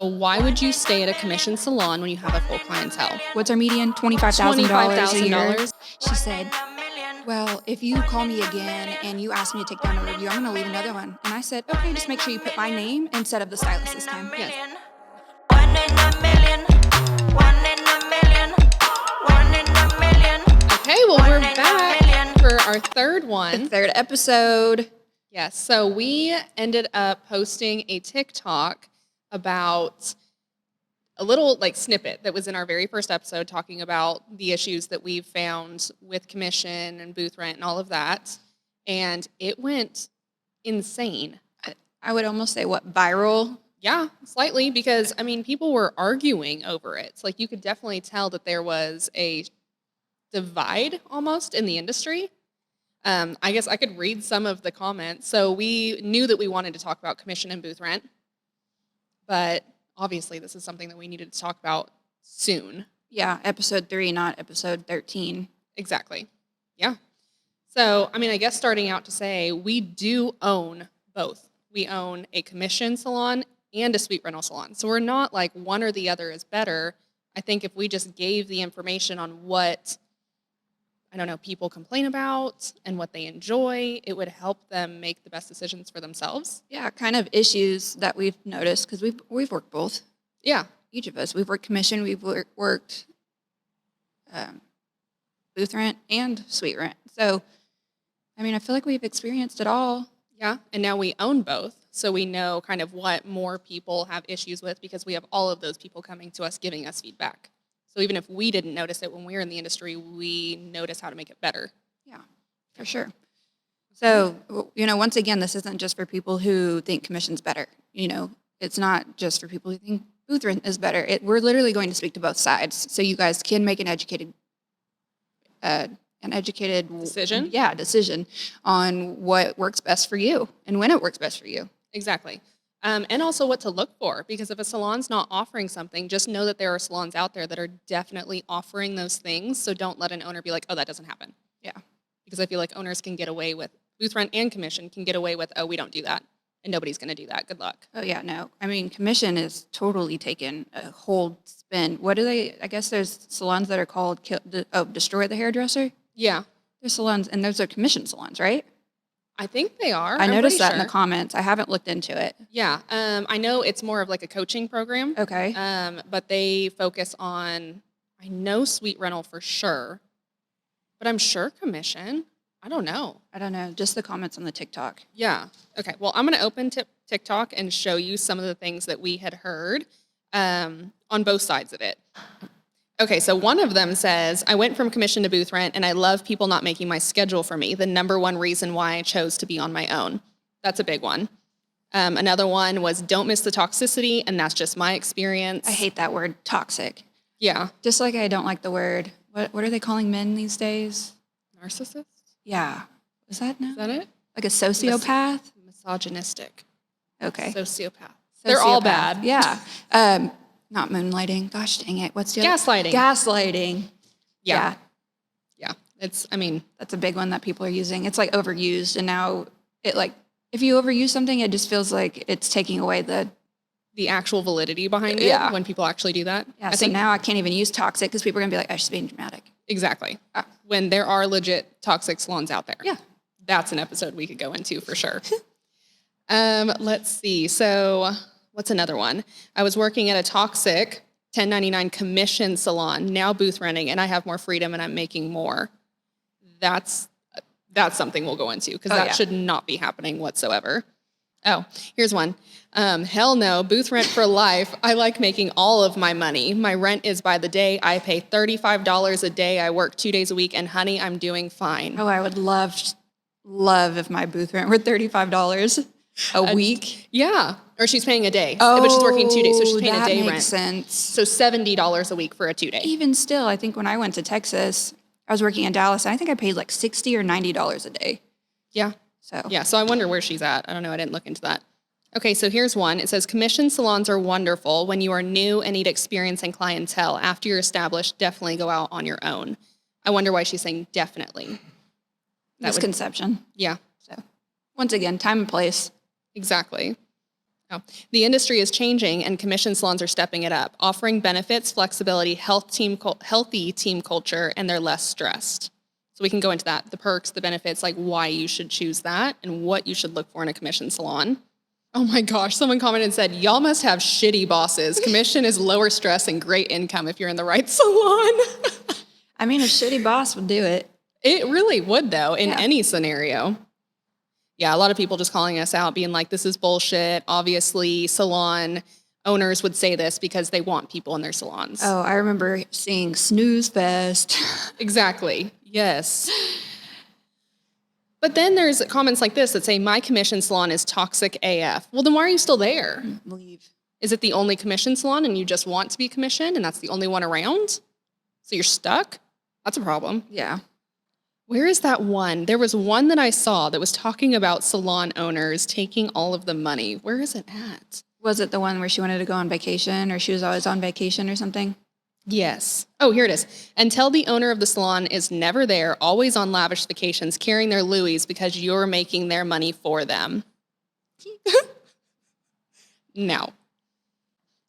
Why would you stay at a commission salon when you have a full clientele? What's our median? $25,000 a year. $25,000. She said, well, if you call me again and you ask me to take down a review, I'm going to leave another one. And I said, okay, just make sure you put my name instead of the stylist this time. Yes. One in a million. One in a million. One in a million. Okay, well, we're back for our third one. The third episode. Yes, so we ended up posting a TikTok about a little snippet that was in our very first episode talking about the issues that we've found with commission and booth rent and all of that. And it went insane. I would almost say viral? Yeah, slightly, because people were arguing over it. It's you could definitely tell that there was a divide almost in the industry. I guess I could read some of the comments. So we knew that we wanted to talk about commission and booth rent, but obviously this is something that we needed to talk about soon. Yeah, episode 3, not episode 13. Exactly. Yeah. So, I guess starting out to say, we do own both. We own a commission salon and a suite rental salon. So we're not one or the other is better. I think if we just gave the information on what people complain about and what they enjoy, it would help them make the best decisions for themselves. Yeah, kind of issues that we've noticed, because we've worked both. Yeah. Each of us. We've worked commission, we've worked booth rent and suite rent. So, I feel like we've experienced it all. Yeah, and now we own both, so we know kind of what more people have issues with because we have all of those people coming to us giving us feedback. So even if we didn't notice it when we were in the industry, we notice how to make it better. Yeah, for sure. So, once again, this isn't just for people who think commission's better. It's not just for people who think booth rent is better. We're literally going to speak to both sides, so you guys can make an educated decision. Yeah, decision on what works best for you and when it works best for you. Exactly. And also what to look for, because if a salon's not offering something, just know that there are salons out there that are definitely offering those things. So don't let an owner be like, oh, that doesn't happen. Yeah. Because I feel like owners can get away with, booth rent and commission can get away with, oh, we don't do that. And nobody's going to do that. Good luck. Oh, yeah, no. commission is totally taken a whole spin. What do they, I guess there's salons that are called, Destroy the Hairdresser? Yeah. There's salons, and those are commission salons, right? I think they are. I noticed that in the comments. I haven't looked into it. Yeah. I know it's more of a coaching program. Okay. But they focus on, I know suite rental for sure, but I'm sure commission. I don't know. Just the comments on the TikTok. Yeah. Okay. Well, I'm going to open TikTok and show you some of the things that we had heard on both sides of it. Okay, so one of them says, I went from commission to booth rent, and I love people not making my schedule for me. The number one reason why I chose to be on my own. That's a big one. Another one was, don't miss the toxicity, and that's just my experience. I hate that word, toxic. Yeah. Just like I don't like the word, what are they calling men these days? Narcissist? Yeah. Is that now? Is that it? Like a sociopath? Misogynistic. Okay. Sociopath. They're all bad. Yeah. Not moonlighting. Gosh dang it. What's the other? Gaslighting. Gaslighting. Yeah. It's, that's a big one that people are using. It's overused, and now if you overuse something, it just feels like it's taking away the actual validity behind it when people actually do that. Yeah, I think now I can't even use toxic because people are going to be like, oh, she's being dramatic. Exactly. When there are legit toxic salons out there. Yeah. That's an episode we could go into for sure. Let's see. So what's another one? I was working at a toxic 1099 commission salon, now booth renting, and I have more freedom and I'm making more. That's something we'll go into because that should not be happening whatsoever. Oh, here's one. Hell no, booth rent for life. I like making all of my money. My rent is by the day. I pay $35 a day. I work 2 days a week, and honey, I'm doing fine. Oh, I would love if my booth rent were $35 a week. Yeah. Or she's paying a day. But she's working 2 days, so she's paying a day rent. That makes sense. So $70 a week for a 2-day. Even still, I think when I went to Texas, I was working in Dallas, and I think I paid $60 or $90 a day. Yeah. So I wonder where she's at. I don't know. I didn't look into that. Okay, so here's one. It says, commission salons are wonderful when you are new and need experience and clientele. After you're established, definitely go out on your own. I wonder why she's saying definitely. Misconception. Yeah. So once again, time and place. Exactly. Oh. The industry is changing and commission salons are stepping it up, offering benefits, flexibility, healthy team culture, and they're less stressed. So we can go into that, the perks, the benefits, like why you should choose that and what you should look for in a commission salon. Oh my gosh, someone commented and said, y'all must have shitty bosses. Commission is lower stress and great income if you're in the right salon. I mean, a shitty boss would do it. It really would, though, in Yeah. any scenario. Yeah, a lot of people just calling us out, being like, this is bullshit. Obviously, salon owners would say this because they want people in their salons. Oh, I remember seeing Snooze Fest. Exactly. Yes. But then there's comments like this that say, my commission salon is toxic AF. Well, then why are you still there? Leave. Is it the only commission salon and you just want to be commissioned and that's the only one around? So you're stuck? That's a problem. Yeah. Where is that one? There was one that I saw that was talking about salon owners taking all of the money. Where is it at? Was it the one where she wanted to go on vacation, or she was always on vacation or something? Yes. Oh, here it is. Until the owner of the salon is never there, always on lavish vacations, carrying their Louis because you're making their money for them. No.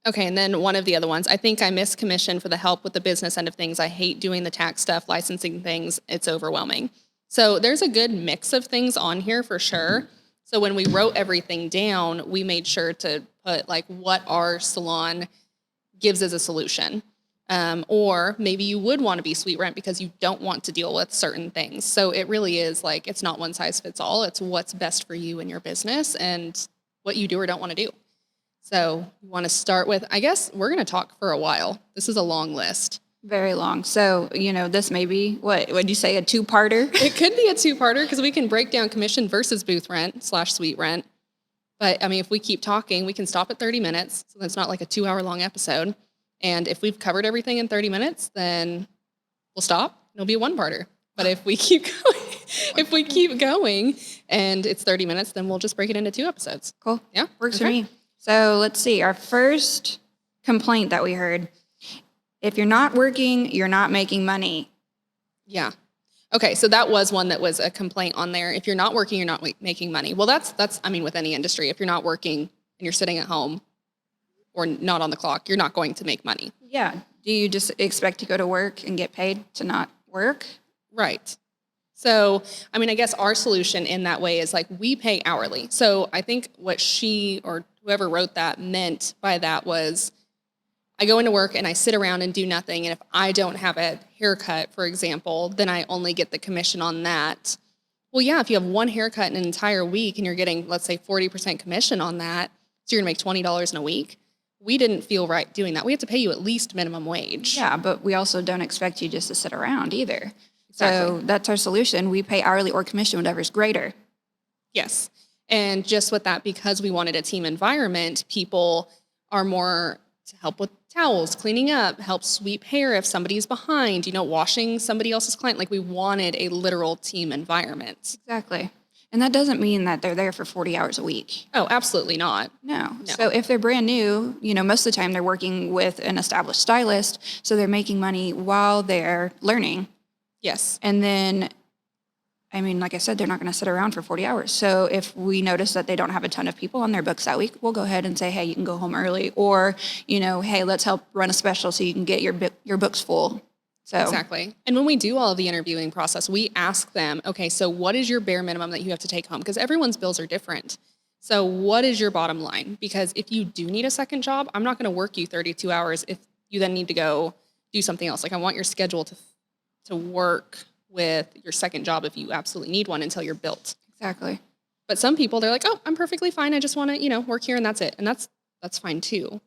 Okay, and then one of the other ones. I think I miss commission for the help with the business end of things. I hate doing the tax stuff, licensing things. It's overwhelming. So there's a good mix of things on here for sure. So when we wrote everything down, we made sure to put like what our salon gives as a solution. Or maybe you would want to be sweet rent because you don't want to deal with certain things. So it really is like, it's not one size fits all. It's what's best for you and your business and what you do or don't want to do. So you want to start with, I guess we're going to talk for a while. This is a long list. Very long. So, this may be, what would you say, a two-parter? It could be a two-parter because we can break down commission versus booth rent / suite rent. But I mean, if we keep talking, we can stop at 30 minutes. So that's not like a 2-hour long episode. And if we've covered everything in 30 minutes, then we'll stop. It'll be a one-parter. But if we keep going, and it's 30 minutes, then we'll just break it into 2 episodes. Cool. Yeah? Works for Okay. me. So let's see. Our first complaint that we heard, if you're not working, you're not making money. Yeah. Okay, so that was one that was a complaint on there. If you're not working, you're not making money. Well, that's I mean, with any industry, if you're not working and you're sitting at home or not on the clock, you're not going to make money. Yeah. Do you just expect to go to work and get paid to not work? Right. So, I mean, I guess our solution in that way is like we pay hourly. So I think what she or whoever wrote that meant by that was I go into work and I sit around and do nothing. And if I don't have a haircut, for example, then I only get the commission on that. Well, yeah, if you have one haircut in an entire week and you're getting, let's say, 40% commission on that, so you're going to make $20 in a week. We didn't feel right doing that. We have to pay you at least minimum wage. Yeah, but we also don't expect you just to sit around either. Exactly. So that's our solution. We pay hourly or commission, whatever's greater. Yes. And just with that, because we wanted a team environment, people are more to help with towels, cleaning up, help sweep hair if somebody's behind, washing somebody else's client. Like we wanted a literal team environment. Exactly. And that doesn't mean that they're there for 40 hours a week. Oh, absolutely not. No. So if they're brand new, most of the time they're working with an established stylist, so they're making money while they're learning. Yes. And then, I mean, like I said, they're not going to sit around for 40 hours. So if we notice that they don't have a ton of people on their books that week, we'll go ahead and say, hey, you can go home early. Or, hey, let's help run a special so you can get your books full. So Exactly. And when we do all of the interviewing process, we ask them, okay, so what is your bare minimum that you have to take home? Because everyone's bills are different. So what is your bottom line? Because if you do need a second job, I'm not going to work you 32 hours if you then need to go do something else. Like I want your schedule to work with your second job if you absolutely need one until you're built. Exactly. But some people, they're like, oh, I'm perfectly fine. I just want to, work here and that's it. And that's fine too.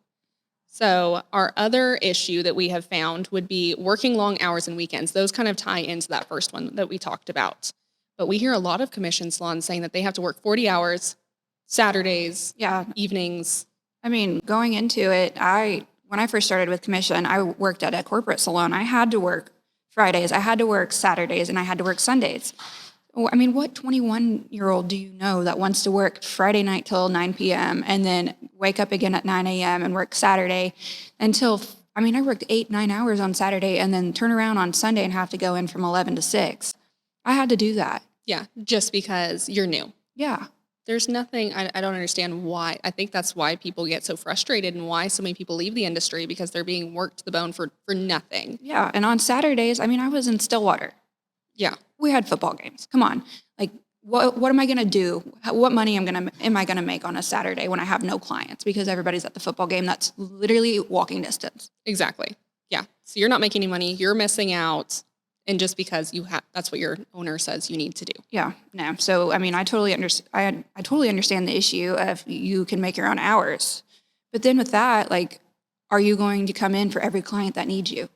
So our other issue that we have found would be working long hours and weekends. Those kind of tie into that first one that we talked about. But we hear a lot of commission salons saying that they have to work 40 hours, Saturdays, Yeah. evenings. I mean, going into it, when I first started with commission, I worked at a corporate salon. I had to work Fridays, I had to work Saturdays, and I had to work Sundays. I mean, what 21-year-old do you know that wants to work Friday night till 9 p.m. and then wake up again at 9 a.m. and work Saturday until, I worked 8-9 hours on Saturday and then turn around on Sunday and have to go in from 11 to 6. I had to do that. Yeah, just because you're new. Yeah. There's nothing, I don't understand why. I think that's why people get so frustrated and why so many people leave the industry because they're being worked to the bone for nothing. Yeah, and on Saturdays, I mean, I was in Stillwater. Yeah, We had football games. Come on. Like, what am I going to do? What money am I going to make on a Saturday when I have no clients because everybody's at the football game? That's literally walking distance. exactly. Yeah. So you're not making any money. You're missing out. And just because that's what your owner says you need to do. Yeah, no. So, I mean, I totally understand the issue of you can make your own hours. But then with that, like, are you going to come in for every client that needs you?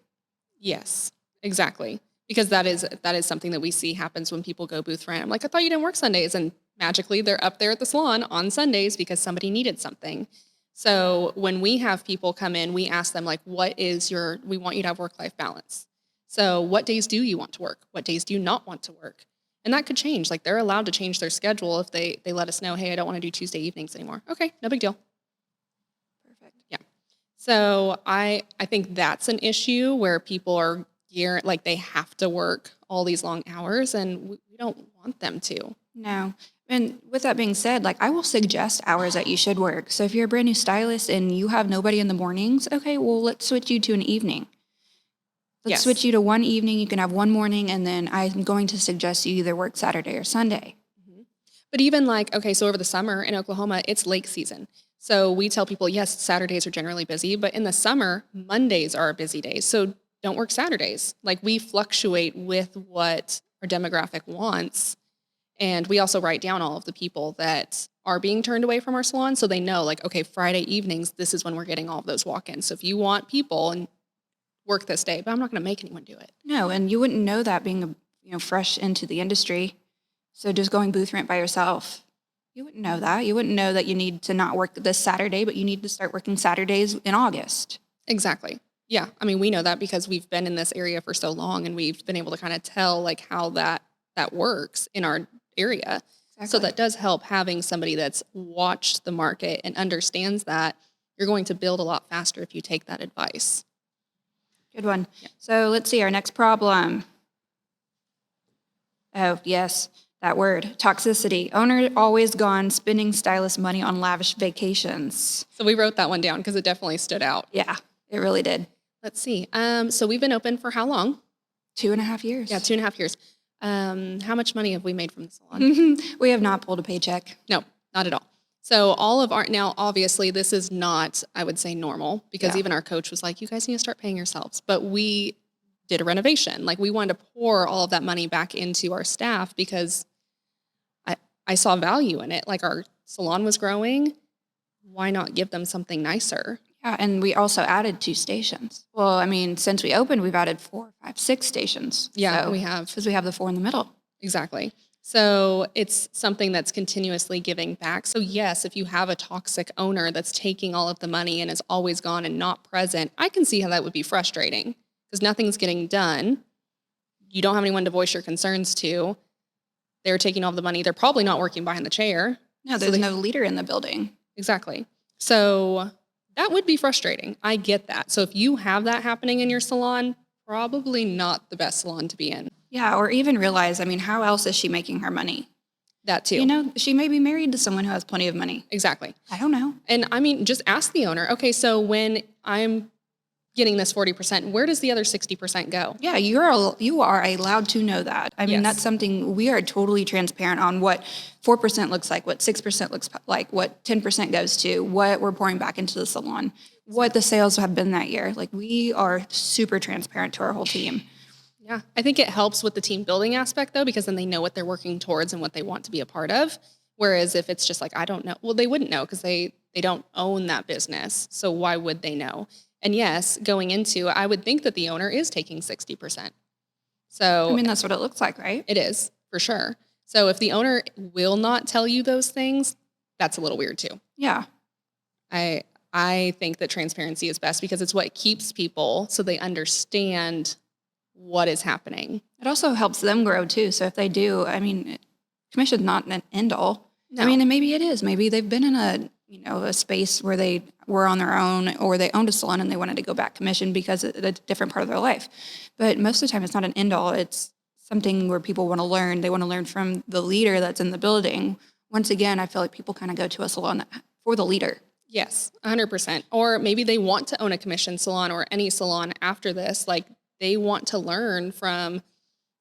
Yes, exactly. Because that is something that we see happens when people go booth rent. I'm like, I thought you didn't work Sundays. And magically they're up there at the salon on Sundays because somebody needed something. So when we have people come in, we ask them like, we want you to have work-life balance. So what days do you want to work? What days do you not want to work? And that could change. Like they're allowed to change their schedule if they let us know, hey, I don't want to do Tuesday evenings anymore. Okay, no big deal. Perfect. Yeah. So I think that's an issue where people are like they have to work all these long hours and we don't want them to. No. And with that being said, like, I will suggest hours that you should work. So if you're a brand new stylist and you have nobody in the mornings, okay, well, let's switch you to an evening. Let's switch you to one evening. You can have one morning, and then I'm going to suggest you either work Saturday or Sunday. Mm-hmm. But even like, okay, so over the summer in Oklahoma, it's lake season. So we tell people, yes, Saturdays are generally busy, but in the summer, Mondays are busy days. So don't work Saturdays. Like we fluctuate with what our demographic wants. And we also write down all of the people that are being turned away from our salon. So they know like, okay, Friday evenings, this is when we're getting all of those walk-ins. So if you want people and work this day, but I'm not going to make anyone do it. No, and you wouldn't know that being fresh into the industry. So just going booth rent by yourself, you wouldn't know that. You wouldn't know that you need to not work this Saturday, but you need to start working Saturdays in August. Exactly. Yeah. I mean, we know that because we've been in this area for so long and we've been able to kind of tell like how that works in our area. Exactly. So that does help having somebody that's watched the market and understands that you're going to build a lot faster if you take that advice. Good one. Yeah. So let's see our next problem. Oh, yes, that word, toxicity. Owner always gone spending stylist money on lavish vacations. So we wrote that one down because it definitely stood out. Yeah, it really did. Let's see. So we've been open for how long? 2.5 years. Yeah, 2.5 years. How much money have we made from the salon? We have not pulled a paycheck. No, not at all. So all of our, now obviously this is not, I would say normal because even our coach was like, you guys need to start paying yourselves. But we did a renovation. Like we wanted to pour all of that money back into our staff because I saw value in it. Like our salon was growing. Why not give them something nicer? Yeah, and we also added 2 stations. Well, I mean, since we opened, we've added 4, 5, 6 stations. Yeah, so, we have. Because we have the 4 in the middle. Exactly. So it's something that's continuously giving back. So yes, if you have a toxic owner that's taking all of the money and is always gone and not present, I can see how that would be frustrating because nothing's getting done. You don't have anyone to voice your concerns to. They're taking all the money. They're probably not working behind the chair. No, there's no leader in the building. Exactly. So that would be frustrating. I get that. So if you have that happening in your salon, probably not the best salon to be in. Yeah, or even realize, I mean, how else is she making her money? That too. You know, she may be married to someone who has plenty of money. Exactly. I don't know. And I mean, just ask the owner, okay, so when I'm getting this 40%, where does the other 60% go? Yeah, you are allowed to know that. I mean, that's something we are totally transparent on what 4% looks like, what 6% looks like, what 10% goes to, what we're pouring back into the salon, what the sales have been that year. Like we are super transparent to our whole team. Yeah, I think it helps with the team building aspect though, because then they know what they're working towards and what they want to be a part of. Whereas if it's just like, I don't know, well, they wouldn't know because they don't own that business. So why would they know? And yes, going into, I would think that the owner is taking 60%. So I mean, that's what it looks like, right? It is, for sure. So if the owner will not tell you those things, that's a little weird too. Yeah. I think that transparency is best because it's what keeps people so they understand what is happening. It also helps them grow too. So if they do, I mean, commission's not an end all. No. I mean, and maybe it is. Maybe they've been in a space where they were on their own or they owned a salon and they wanted to go back commission because it's a different part of their life. But most of the time it's not an end all. It's something where people want to learn. They want to learn from the leader that's in the building once again, I feel like people kind of go to a salon for the leader. Yes, 100%. Or maybe they want to own a commission salon or any salon after this. Like they want to learn from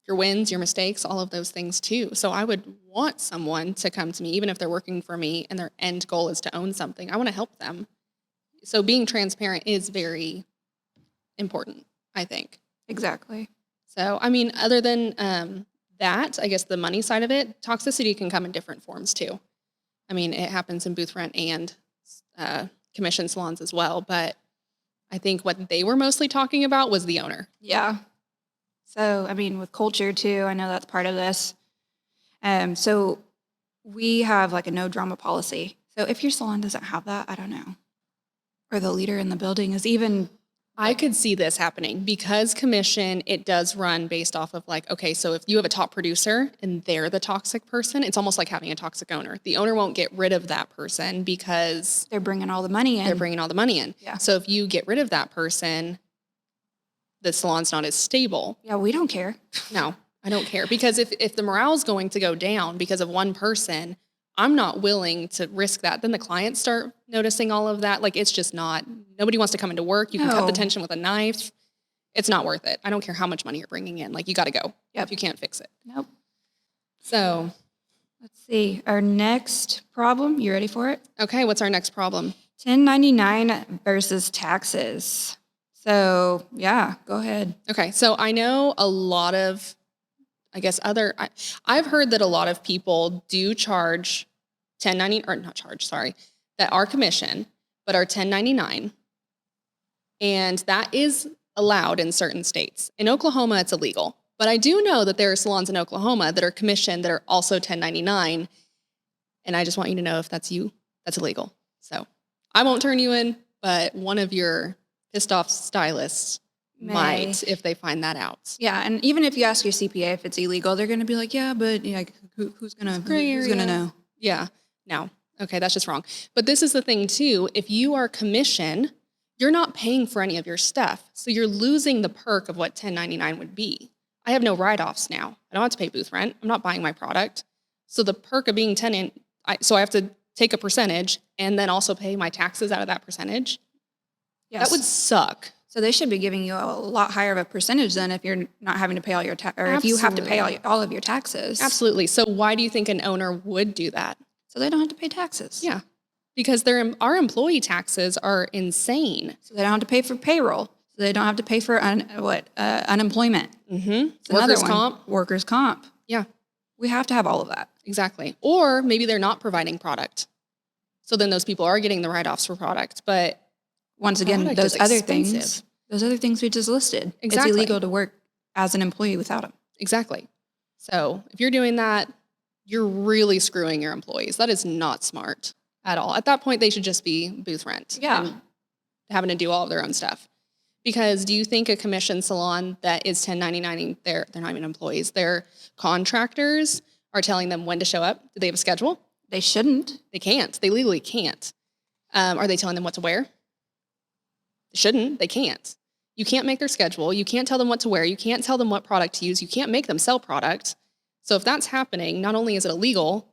your wins, your mistakes, all of those things too. So I would want someone to come to me, even if they're working for me and their end goal is to own something. I want to help them. So being transparent is very important, I think. Exactly. So, I mean, other than that, I guess the money side of it, toxicity can come in different forms too. I mean, it happens in Boothrent and commission salons as well. But I think what they were mostly talking about was the owner. Yeah. So, I mean, with culture too, I know that's part of this. So we have like a no drama policy. So if your salon doesn't have that, I don't know. Or the leader in the building is even... I could see this happening because commission, it does run based off of like, okay, so if you have a top producer and they're the toxic person, it's almost like having a toxic owner. The owner won't get rid of that person because they're bringing all the money in. they're bringing all the money in. Yeah. So if you get rid of that person, the salon's not as stable. Yeah, we don't care. No, I don't care. Because if the morale's going to go down because of one person, I'm not willing to risk that. Then the clients start noticing all of that. Like, it's just not, nobody wants to come into work. You can cut No. the tension with a knife. It's not worth it. I don't care how much money you're bringing in. Like, you got to go if you can't fix it. Nope. So, Let's see. Our next problem, you ready for it? okay, what's our next problem? 1099 versus taxes. So, yeah, go ahead. Okay, so I know a lot of, I guess I've heard that a lot of people do charge 1099, or not charge, sorry, that are commission, but are 1099. And that is allowed in certain states. In Oklahoma, it's illegal. But I do know that there are salons in Oklahoma that are commissioned that are also 1099. And I just want you to know if that's you, that's illegal. So I won't turn you in, but one of your pissed off stylists might if they find that out. Yeah, and even if you ask your CPA if it's illegal, they're going to be like, yeah, but like, who's going to know? Yeah, no. Okay, that's just wrong. But this is the thing too. If you are commission, you're not paying for any of your stuff. So you're losing the perk of what 1099 would be. I have no write-offs now. I don't have to pay booth rent. I'm not buying my product. So the perk of being so I have to take a percentage and then also pay my taxes out of that percentage. Yes. That would suck. So they should be giving you a lot higher of a percentage than if you're not having to pay all your or if you have to pay all of your taxes. Absolutely. So why do you think an owner would do that? So they don't have to pay taxes. Yeah, because our employee taxes are insane. So they don't have to pay for payroll. So they don't have to pay for unemployment. Mm-hmm. Workers' comp. Workers' comp. Yeah, We have to have all of that. exactly. Or maybe they're not providing product. So then those people are getting the write-offs for product. But Once again, product those is other expensive. things we just listed. Exactly. It's illegal to work as an employee without them. Exactly. So if you're doing that, you're really screwing your employees. That is not smart at all. At that point, they should just be booth rent. Yeah. And having to do all of their own stuff. Because do you think a commission salon that is 1099, they're not even employees, they're contractors are telling them when to show up? Do they have a schedule? They shouldn't. They can't. They legally can't. Are they telling them what to wear? They shouldn't. They can't. You can't make their schedule. You can't tell them what to wear. You can't tell them what product to use. You can't make them sell product. So if that's happening, not only is it illegal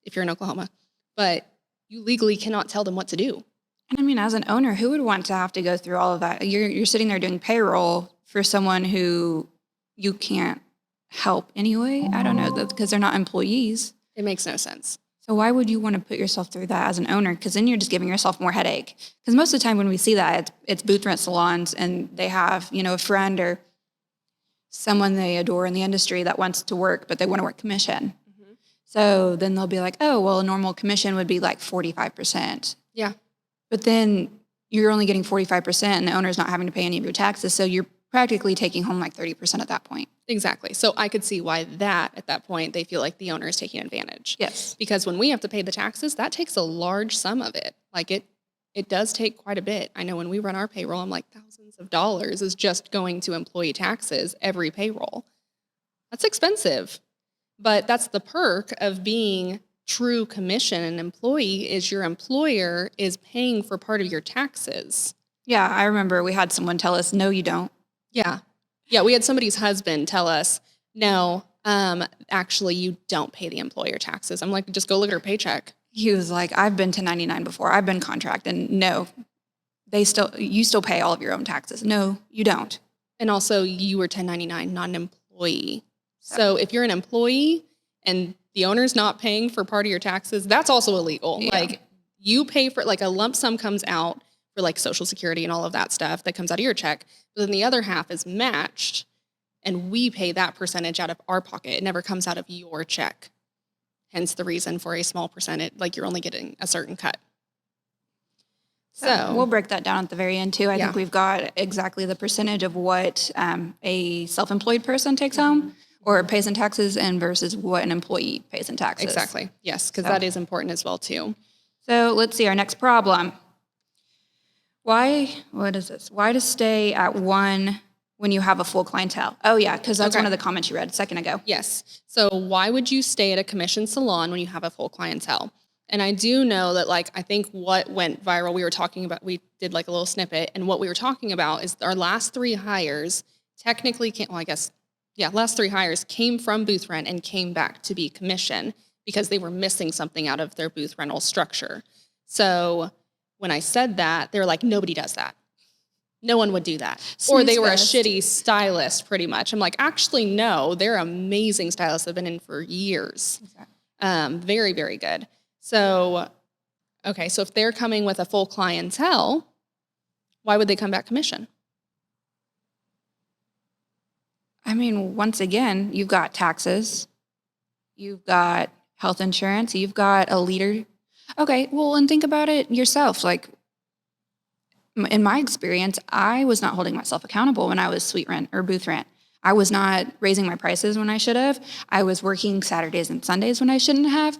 if you're in Oklahoma, but you legally cannot tell them what to do. And I mean, as an owner, who would want to have to go through all of that? You're sitting there doing payroll for someone who you can't help anyway. I don't know, because they're not employees. It makes no sense. So why would you want to put yourself through that as an owner? Because then you're just giving yourself more headache. Because most of the time when we see that, it's booth rent salons, and they have, a friend or someone they adore in the industry that wants to work, but they want to work commission. Mm-hmm. So then they'll be like, oh, well, a normal commission would be like 45%. Yeah. But then you're only getting 45% and the owner's not having to pay any of your taxes. So you're practically taking home like 30% at that point. Exactly. So I could see why at that point, they feel like the owner is taking advantage. Yes. Because when we have to pay the taxes, that takes a large sum of it. Like it does take quite a bit. I know when we run our payroll, I'm like thousands of dollars is just going to employee taxes every payroll. That's expensive. But that's the perk of being true commission. An employee is your employer is paying for part of your taxes. Yeah, I remember we had someone tell us, no, you don't. Yeah. Yeah, we had somebody's husband tell us, no, Actually, you don't pay the employer taxes. I'm like, just go look at her paycheck. He was like, I've been 1099 before. I've been contract, and no, you still pay all of your own taxes. No, you don't. And also, you were 1099, not an employee. So if you're an employee and the owner's not paying for part of your taxes, that's also illegal. Yeah. Like, you pay for, like, a lump sum comes out for, like, Social Security and all of that stuff that comes out of your check. But then the other half is matched, and we pay that percentage out of our pocket. It never comes out of your check. Hence the reason for a small percentage, like you're only getting a certain cut. So we'll break that down at the very end too. I Yeah. think we've got exactly the percentage of what a self-employed person takes home or pays in taxes and versus what an employee pays in taxes. Exactly. Yes, because So- that is important as well too. So let's see our next problem. What is this? Why to stay at one when you have a full clientele? Oh yeah, because that's Okay. one of the comments you read a second ago. Yes. So why would you stay at a commission salon when you have a full clientele? And I do know that, like, I think what went viral, we were talking about, we did like a little snippet, and what we were talking about is our last 3 hires technically last 3 hires came from booth rent and came back to be commission because they were missing something out of their booth rental structure. So when I said that, they were like, nobody does that. No one would do that. Or they Snooze were fest. a shitty stylist, pretty much. I'm like, actually, no, they're amazing stylists. I've been in for years. Very, very good. So, okay, so if they're coming with a full clientele, why would they come back commission? I mean, once again, you've got taxes, you've got health insurance, you've got a leader. Okay, well, and think about it yourself. Like, in my experience, I was not holding myself accountable when I was suite rent or booth rent. I was not raising my prices when I should have. I was working Saturdays and Sundays when I shouldn't have.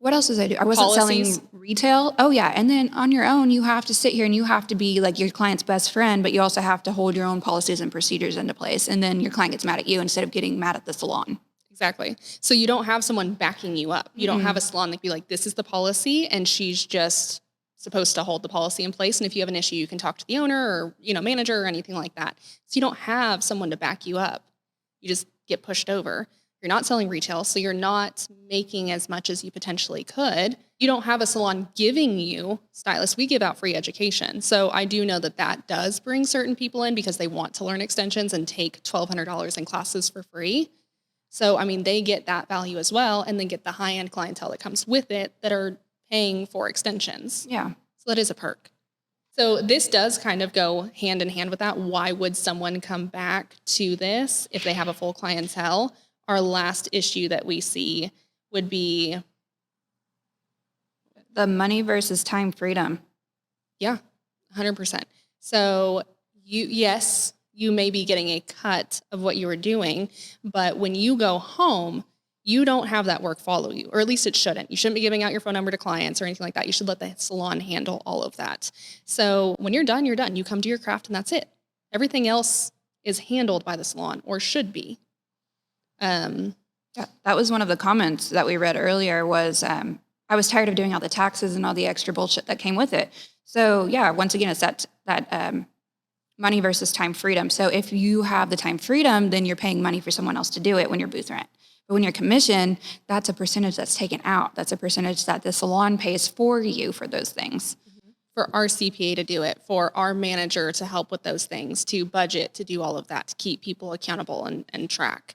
What else was I doing? I wasn't Policies. selling retail. Oh, yeah. And then on your own, you have to sit here and you have to be like your client's best friend, but you also have to hold your own policies and procedures into place. And then your client gets mad at you instead of getting mad at the salon. Exactly. So you don't have someone backing you up. You don't have a salon that be like, this is the policy, and she's just supposed to hold the policy in place. And if you have an issue, you can talk to the owner or, manager or anything like that. So you don't have someone to back you up. You just get pushed over. You're not selling retail, so you're not making as much as you potentially could. You don't have a salon giving you stylists. We give out free education. So I do know that that does bring certain people in because they want to learn extensions and take $1,200 in classes for free. So, I mean, they get that value as well, and then get the high-end clientele that comes with it that are paying for extensions. Yeah. So that is a perk. So this does kind of go hand in hand with that. Why would someone come back to this if they have a full clientele? Our last issue that we see would be, The money versus time freedom. 100%. So you may be getting a cut of what you were doing, but when you go home, you don't have that work follow you, or at least it shouldn't. You shouldn't be giving out your phone number to clients or anything like that. You should let the salon handle all of that. So when you're done, you're done. You come to your craft and that's it. Everything else is handled by the salon, or should be. Yeah, that was one of the comments that we read earlier was, I was tired of doing all the taxes and all the extra bullshit that came with it. So yeah, once again, it's that money versus time freedom. So if you have the time freedom, then you're paying money for someone else to do it when you're booth rent. But when you're commission, that's a percentage that's taken out. That's a percentage that the salon pays for you for those things. For our CPA to do it, for our manager to help with those things, to budget, to do all of that, to keep people accountable and track.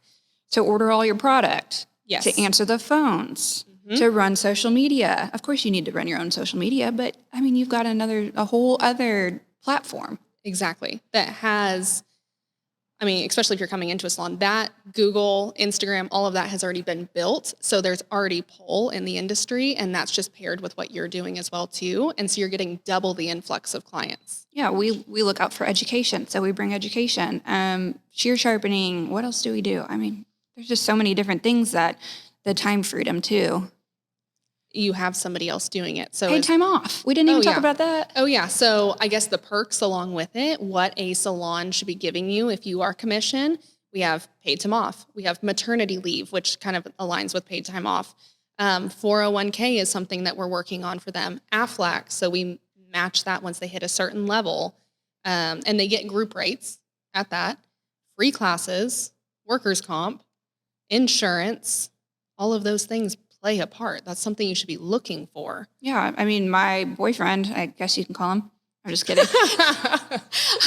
To order all your product. Yes. To answer the phones. To run social media. Of course you need to run your own social media, but I mean, you've got a whole other platform. Exactly. That has, especially if you're coming into a salon, that Google, Instagram, all of that has already been built. So there's already pull in the industry, and that's just paired with what you're doing as well too. And so you're getting double the influx of clients. Yeah, we look out for education. So we bring education, shear sharpening. What else do we do? I mean, there's just so many different things that the time freedom too. You have somebody else doing it. So Paid time off. We didn't even talk yeah. about that. Oh yeah. So I guess the perks along with it, what a salon should be giving you if you are commission, we have paid time off. We have maternity leave, which kind of aligns with paid time off. 401k is something that we're working on for them. AFLAC, so we match that once they hit a certain level. And they get group rates at that. Free classes, workers' comp. insurance, all of those things play a part. That's something you should be looking for. Yeah, I mean, my boyfriend, I guess you can call him. I'm just kidding.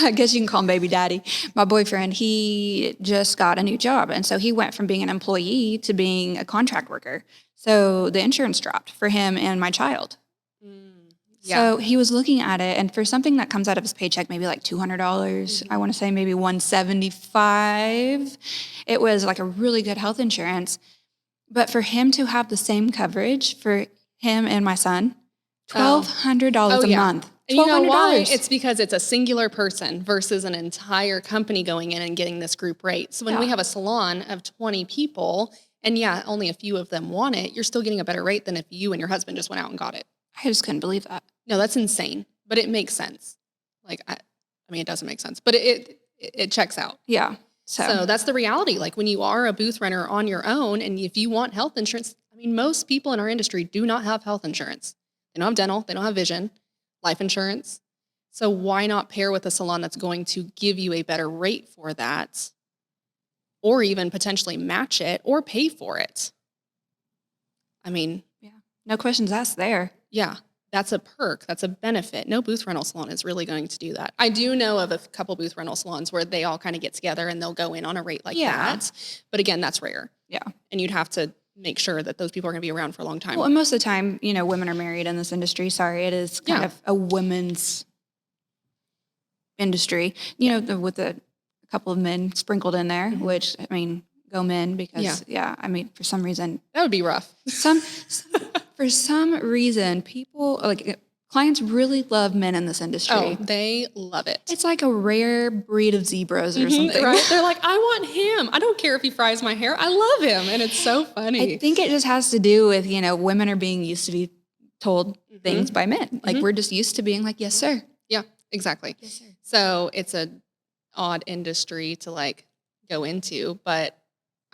I guess you can call him baby daddy. My boyfriend, he just got a new job. And so he went from being an employee to being a contract worker. So the insurance dropped for him and my child. Yeah. So he was looking at it, and for something that comes out of his paycheck, maybe like $200, I want to say maybe $175, it was like a really good health insurance. But for him to have the same coverage for him and my son, $1,200 a month. And you know why? $1,200. It's because it's a singular person versus an entire company going in and getting this group rate. So when we have a salon of 20 people, and only a few of them want it, you're still getting a better rate than if you and your husband just went out and got it. I just couldn't believe that. No, that's insane, but it makes sense. Like, I mean, it doesn't make sense, but it checks out. Yeah. So that's the reality. Like when you are a booth renter on your own, and if you want health insurance, I mean, most people in our industry do not have health insurance. They don't have dental, they don't have vision, life insurance. So why not pair with a salon that's going to give you a better rate for that, or even potentially match it or pay for it? I mean, no questions asked there. yeah, that's a perk. That's a benefit. No booth rental salon is really going to do that. I do know of a couple booth rental salons where they all kind of get together and they'll go in on a rate like that. But again, that's rare. Yeah. And you'd have to make sure that those people are going to be around for a long time. Well, and most of the time, you know, women are married in this industry. Sorry, it is kind of a women's industry. You know, with a couple of men sprinkled in there, which, I mean, go men because, I mean, for some reason. That would be rough. For some reason, people, like, clients really love men in this industry. Oh, they love it. It's like a rare breed of zebras or something. Right? They're like, I want him. I don't care if he fries my hair. I love him. And it's so funny. I think it just has to do with, you know, women are being used to be told things by men. Like, we're just used to being like, yes, sir. Yeah, exactly. Yes, sir. So it's an odd industry to like go into, but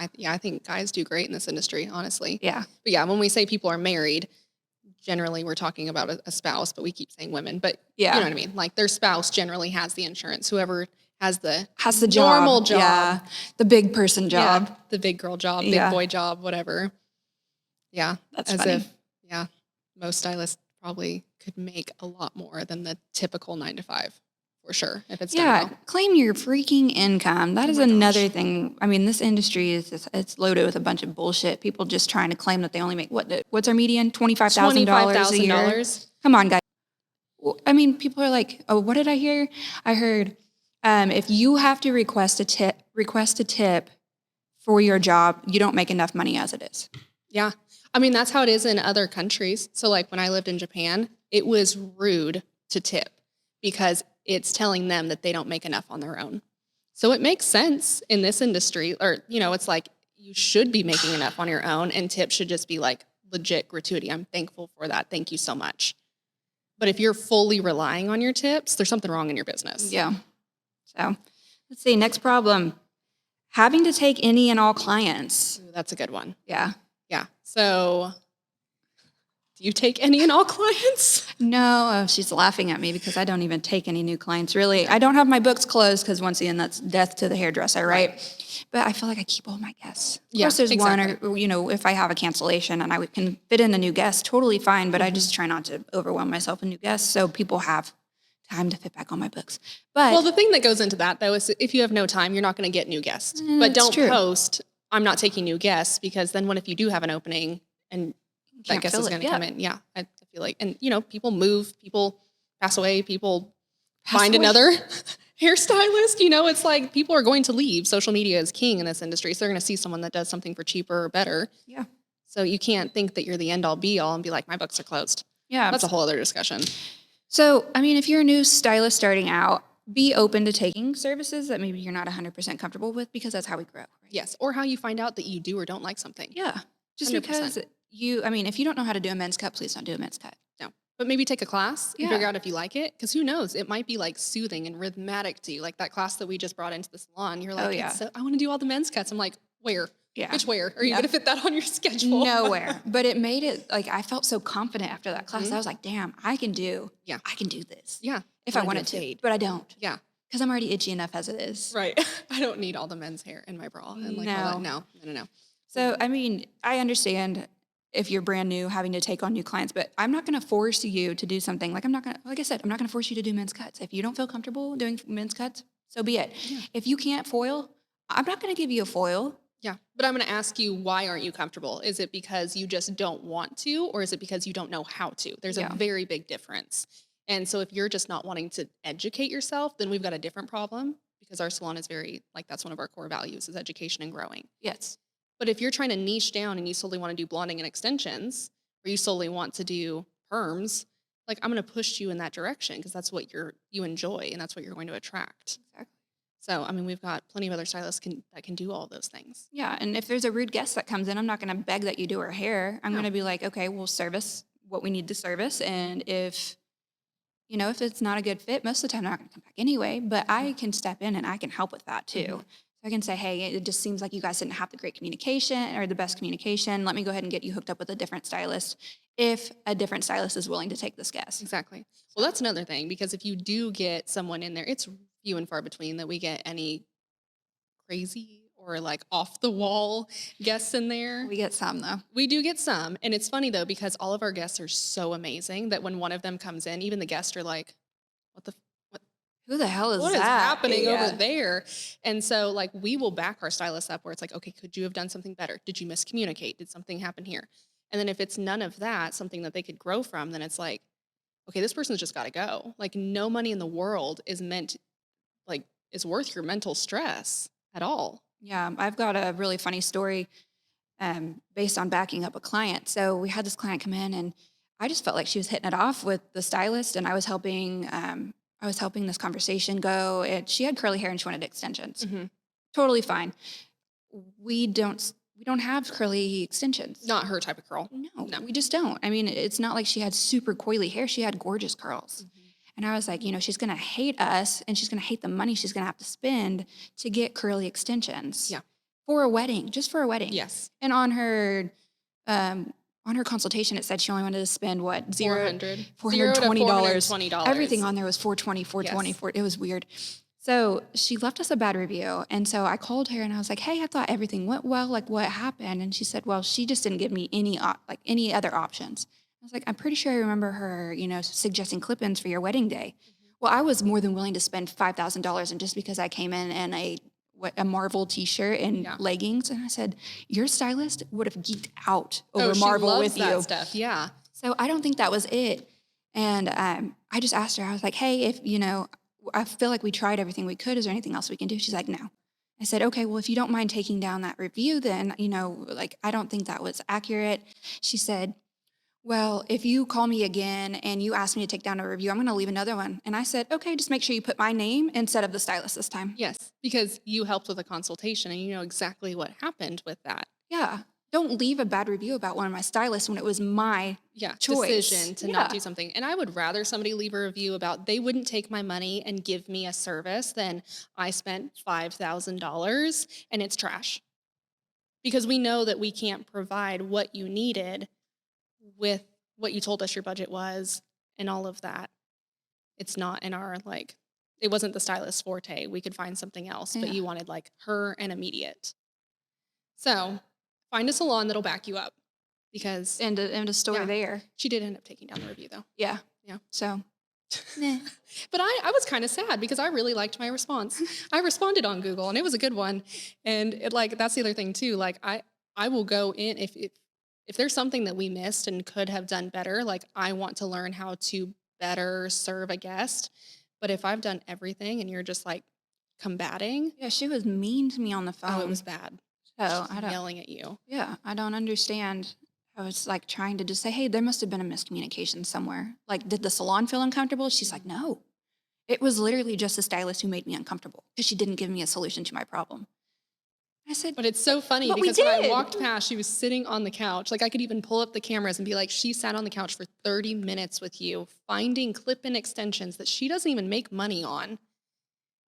I think guys do great in this industry, honestly. Yeah. But yeah, when we say people are married, generally we're talking about a spouse, but we keep saying women. But you know what I mean? Like their spouse generally has the insurance. Whoever has the normal job. Yeah. The big person job. Yeah, the big girl job, big boy job, whatever. Yeah. That's as funny. If, most stylists probably could make a lot more than the typical 9 to 5. For sure, if it's done well. Claim your freaking income. That is another thing. I mean, this industry it's loaded with a bunch of bullshit. People just trying to claim that they only make what's our median? $25,000 a year. Come on, guys. I mean, people are like, oh, what did I hear? I heard if you have to request a tip for your job, you don't make enough money as it is. Yeah, I mean that's how it is in other countries. So like when I lived in Japan, it was rude to tip because it's telling them that they don't make enough on their own. So it makes sense in this industry, or, you know, it's like you should be making enough on your own and tips should just be like legit gratuity. I'm thankful for that. Thank you so much. But if you're fully relying on your tips, there's something wrong in your business. Yeah. So let's see. Next problem. Having to take any and all clients. Ooh, that's a good one. Yeah. Yeah. So do you take any and all clients? No, she's laughing at me because I don't even take any new clients, really. I don't have my books closed because, once again, that's death to the hairdresser, right? But I feel like I keep all my guests. Of course, there's one, or, you know, if I have a cancellation and I can fit in a new guest, totally fine, but I just try not to overwhelm myself with new guests so people have time to fit back on my books. But well, the thing that goes into that, though, is if you have no time, you're not going to get new guests. But don't post, I'm not taking new guests, because then what if you do have an opening and that guest is going to come in? Yeah, I feel like, and you know, people move, people pass away, people find another hairstylist. You know, it's like people are going to leave. Social media is king in this industry, so they're going to see someone that does something for cheaper or better. Yeah. So you can't think that you're the end all be all and be like, my books are closed. Yeah. That's a whole other discussion. So, I mean, if you're a new stylist starting out, be open to taking services that maybe you're not 100% comfortable with, because that's how we grow. Right? Yes. Or how you find out that you do or don't like something. Yeah. Just 100%. because I mean, if you don't know how to do a men's cut, please don't do a men's cut. No. But maybe take a class and figure out if you like it. Because who knows? It might be like soothing and rhythmic to you. Like that class that we just brought into the salon. You're like, so I want to do all the men's cuts. I'm like, where? Yeah. Which where? Are you going to fit that on your schedule? Nowhere. But it made it, like, I felt so confident after that class. I was like, damn, I can do this. Yeah. If I wanted to. But I don't. Yeah. Because I'm already itchy enough as it is. Right. I don't need all the men's hair in my bra and like all that. No. So, I mean, I understand if you're brand new having to take on new clients, but I'm not going to force you to do something. Like like I said, I'm not going to force you to do men's cuts. If you don't feel comfortable doing men's cuts, so be it. Yeah. If you can't foil, I'm not going to give you a foil. Yeah. But I'm going to ask you, why aren't you comfortable? Is it because you just don't want to, or is it because you don't know how to? There's Yeah. a very big difference. And so if you're just not wanting to educate yourself, then we've got a different problem, because our salon is very, like, that's one of our core values is education and growing. Yes. But if you're trying to niche down and you solely want to do blonding and extensions, or you solely want to do perms, like, I'm going to push you in that direction because that's what you enjoy and that's what you're going to attract. Exactly. So, I mean, we've got plenty of other stylists that can do all those things. Yeah. And if there's a rude guest that comes in, I'm not going to beg that you do her hair. I'm No. going to be like, okay, we'll service what we need to service. And if it's not a good fit, most of the time I'm not going to come back anyway, but I can step in and I can help with that too. Mhm. So I can say, hey, it just seems like you guys didn't have the great communication or the best communication. Let me go ahead and get you hooked up with a different stylist if a different stylist is willing to take this guest. Exactly. Well, that's another thing, because if you do get someone in there, it's few and far between that we get any crazy or like off the wall guests in there. We get some though. We do get some. And it's funny though, because all of our guests are so amazing that when one of them comes in, even the guests are like, Who the hell is what is that? happening Yeah. over there? And so, like, we will back our stylists up where it's like, okay, could you have done something better? Did you miscommunicate? Did something happen here? And then if it's none of that, something that they could grow from, then it's like, okay, this person's just got to go. Like, no money in the world is worth your mental stress at all. Yeah, I've got a really funny story based on backing up a client. So we had this client come in, and I just felt like she was hitting it off with the stylist, and I was helping this conversation go. And she had curly hair and she wanted extensions. Totally fine. We don't have curly extensions. Not her type of curl. No, we just don't. I mean, it's not like she had super coily hair. She had gorgeous curls. And I was like, she's going to hate us, and she's going to hate the money she's going to have to spend to get curly extensions. Yeah. For a wedding, just for a wedding. Yes. And on her consultation, it said she only wanted to spend what? $420. $420. Everything on there was $420. Yes. It was weird. So she left us a bad review. And so I called her and I was like, hey, I thought everything went well. Like, what happened? And she said, well, she just didn't give me any other options. I was like, I'm pretty sure I remember her, suggesting clip-ins for your wedding day. Well, I was more than willing to spend $5,000, and just because I came in a Marvel t-shirt and leggings, and I said, your stylist would have geeked out over Marvel with that you. Stuff. Yeah. So I don't think that was it. And I just asked her, I was like, hey, if, I feel like we tried everything we could. Is there anything else we can do? She's like, no. I said, okay, well, if you don't mind taking down that review, then, I don't think that was accurate. She said, well, if you call me again and you ask me to take down a review, I'm going to leave another one. And I said, okay, just make sure you put my name instead of the stylist this time. Yes, because you helped with a consultation and you know exactly what happened with that. Yeah. Don't leave a bad review about one of my stylists when it was my choice. Decision to not do something. And I would rather somebody leave a review about they wouldn't take my money and give me a service than I spent $5,000 and it's trash. Because we know that we can't provide what you needed with what you told us your budget was and all of that. It's not in our, it wasn't the stylist's forte. We could find something else, but you wanted her and immediate. So find a salon that'll back you up, because and a store there. She did end up taking down the review though. Yeah. So, nah. But I was kind of sad because I really liked my response. I responded on Google and it was a good one. And that's the other thing too. I will go in if there's something that we missed and could have done better, I want to learn how to better serve a guest. But if I've done everything and you're just combating. Yeah, she was mean to me on the phone. Oh, it was bad. So I don't yelling at you. Yeah, I don't understand. I was trying to just say, hey, there must have been a miscommunication somewhere. Did the salon feel uncomfortable? She's like, no. It was literally just the stylist who made me uncomfortable because she didn't give me a solution to my problem. I said, but it's so funny because when I walked past, she was sitting on the couch. I could even pull up the cameras and be like, she sat on the couch for 30 minutes with you, finding clip-in extensions that she doesn't even make money on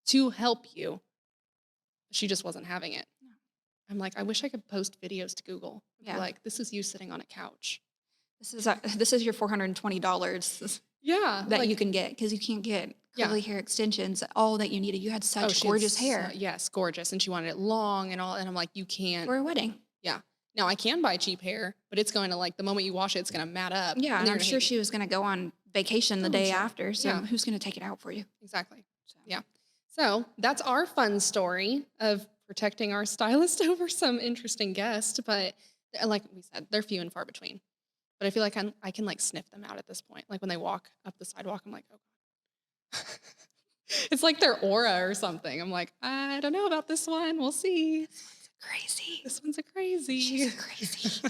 to help you. She just wasn't having it. I'm like, I wish I could post videos to Google. Yeah. This is you sitting on a couch. This is your $420. Yeah. That you can get, because you can't get curly hair extensions, all that you needed. You had such gorgeous hair. Yes, gorgeous. And she wanted it long and all. And I'm like, you can't. For a wedding. Yeah. Now I can buy cheap hair, but it's going to like the moment you wash it, it's going to mat up. Yeah, and they're I'm gonna sure hate she was going to go on vacation the Oh, day sure. after. So Yeah. who's going to take it out for you? it. Exactly. So. Yeah. So that's our fun story of protecting our stylist over some interesting guests. But like we said, they're few and far between. But I feel like I can like sniff them out at this point. Like when they walk up the sidewalk, I'm like, oh God. It's like their aura or something. I'm like, I don't know about this one. We'll see. Crazy. This one's a crazy. She's crazy.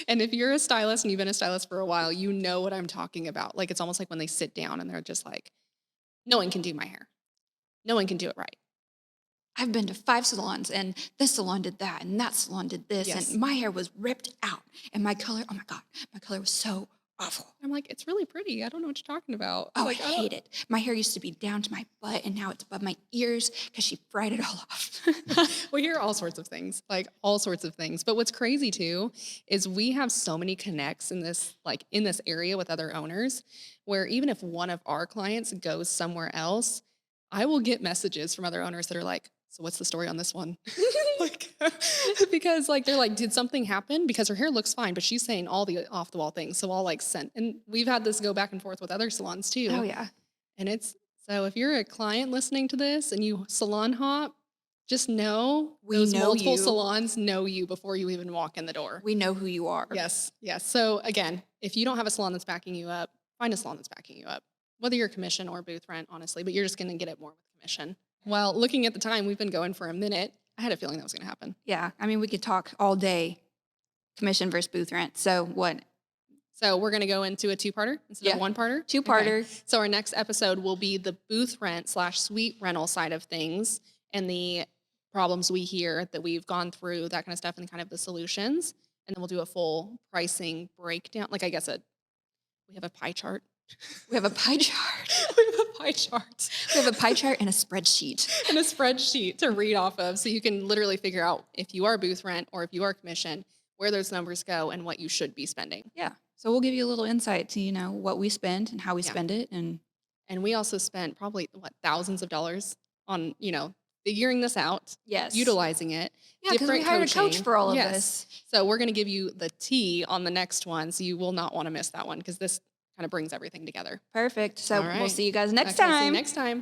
And if you're a stylist and you've been a stylist for a while, you know what I'm talking about. Like it's almost like when they sit down and they're just like, no one can do my hair. No one can do it right. I've been to 5 salons, and this salon did that, and that salon did this, Yes. and my hair was ripped out, and my color, oh my God, my color was so awful. I'm like, it's really pretty. I don't know what you're talking about. Oh, Like, I hate it. My hair used to be down to my butt, and now it's above my ears because she fried it all off. We hear all sorts of things, like all sorts of things. But what's crazy too is we have so many connects in this, like in this area with other owners, where even if one of our clients goes somewhere else, I will get messages from other owners that are like, so what's the story on this one? Like, because like they're like, did something happen? Because her hair looks fine, but she's saying all the off the wall things. So I'll like send, and we've had this go back and forth with other salons too. Oh, yeah. And it's, so if you're a client listening to this and you salon hop, just know We those know multiple you. salons know you before you even walk in the door. We know who you are. Yes, yes. So again, if you don't have a salon that's backing you up, find a salon that's backing you up, whether you're commission or booth rent, honestly, but you're just going to get it more with commission. Well, looking at the time, we've been going for a minute. I had a feeling that was going to happen. Yeah. I mean, we could talk all day commission versus booth rent. So what? So we're going to go into a two-parter instead Yeah. of one-parter? Two-parter. Okay. So our next episode will be the booth rent / suite rental side of things and the problems we hear that we've gone through, that kind of stuff, and kind of the solutions. And then we'll do a full pricing breakdown. Like I guess we have a pie chart. We have a pie chart. We have a pie chart. We have a pie chart and a spreadsheet. And a spreadsheet to read off of, so you can literally figure out if you are booth rent or if you are commission, where those numbers go and what you should be spending. Yeah. So we'll give you a little insight to, what we spend and how we Yeah. spend it. And And we also spent probably thousands of dollars on, figuring this out, yes. utilizing it. Yeah, because we different hired a coach coaching. for all of Yes. this. So we're going to give you the tea on the next one, so you will not want to miss that one because this kind of brings everything together. Perfect. So All we'll right. see you guys next Okay, see you time. next time.